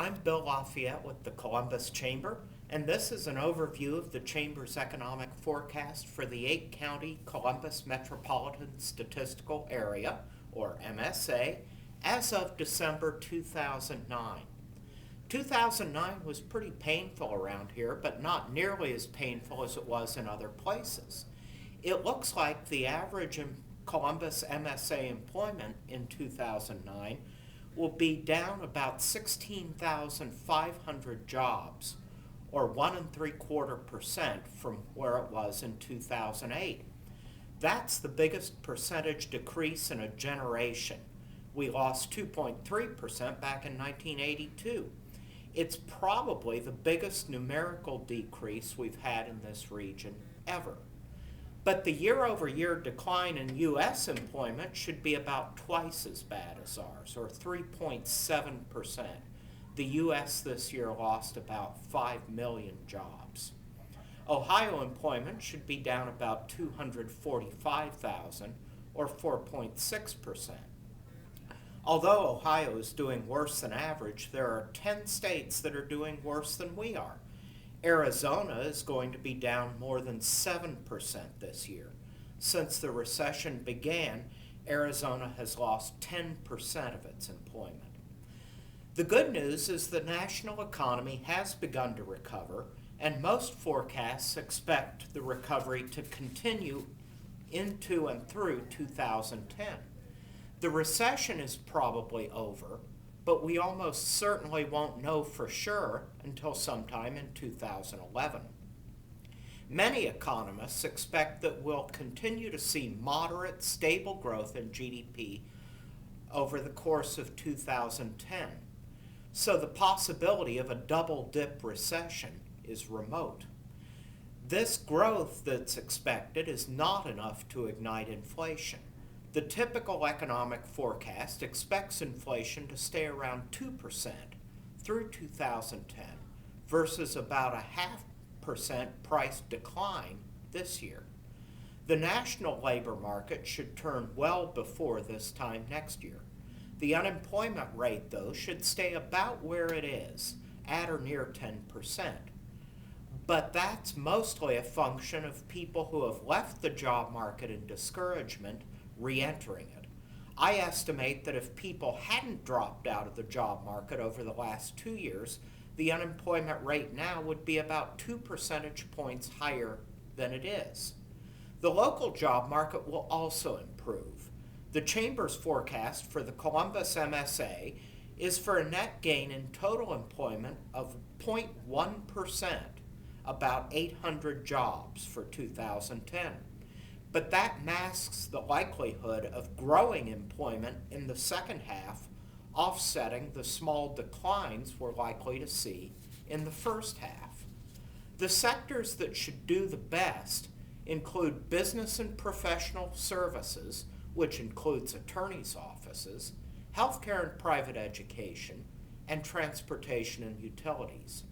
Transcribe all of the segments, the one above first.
I'm Bill Lafayette with the Columbus Chamber, and this is an overview of the Chamber's economic forecast for the 8-county Columbus Metropolitan Statistical Area, or MSA, as of December 2009. 2009 was pretty painful around here, but not nearly as painful as it was in other places. It looks like the average in Columbus MSA employment in 2009 will be down about 16,500 jobs, or 1.75% from where it was in 2008. That's the biggest percentage decrease in a generation. We lost 2.3% back in 1982. It's probably the biggest numerical decrease we've had in this region ever. But the year-over-year decline in U.S. employment should be about twice as bad as ours, or 3.7%. The U.S. this year lost about 5 million jobs. Ohio employment should be down about 245,000, or 4.6%. Although Ohio is doing worse than average, there are 10 states that are doing worse than we are. Arizona is going to be down more than 7% this year. Since the recession began, Arizona has lost 10% of its employment. The good news is the national economy has begun to recover, and most forecasts expect the recovery to continue into and through 2010. The recession is probably over, but we almost certainly won't know for sure until sometime in 2011. Many economists expect that we'll continue to see moderate, stable growth in GDP over the course of 2010. So the possibility of a double-dip recession is remote. This growth that's expected is not enough to ignite inflation. The typical economic forecast expects inflation to stay around 2% through 2010 versus about a 0.5% price decline this year. The national labor market should turn well before this time next year. The unemployment rate, though, should stay about where it is, at or near 10%. But that's mostly a function of people who have left the job market in discouragement re-entering it. I estimate that if people hadn't dropped out of the job market over the last 2 years, the unemployment rate now would be about 2 percentage points higher than it is. The local job market will also improve. The Chamber's forecast for the Columbus MSA is for a net gain in total employment of 0.1%, about 800 jobs for 2010. But that masks the likelihood of growing employment in the second half, offsetting the small declines we're likely to see in the first half. The sectors that should do the best include business and professional services, which includes attorneys' offices, healthcare and private education, and transportation and utilities.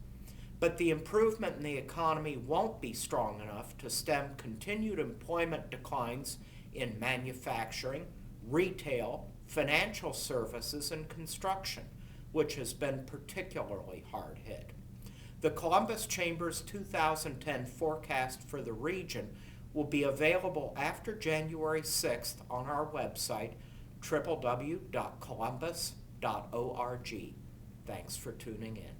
But the improvement in the economy won't be strong enough to stem continued employment declines in manufacturing, retail, financial services, and construction, which has been particularly hard hit. The Columbus Chamber's 2010 forecast for the region will be available after January 6th on our website, www.columbus.org. Thanks for tuning in.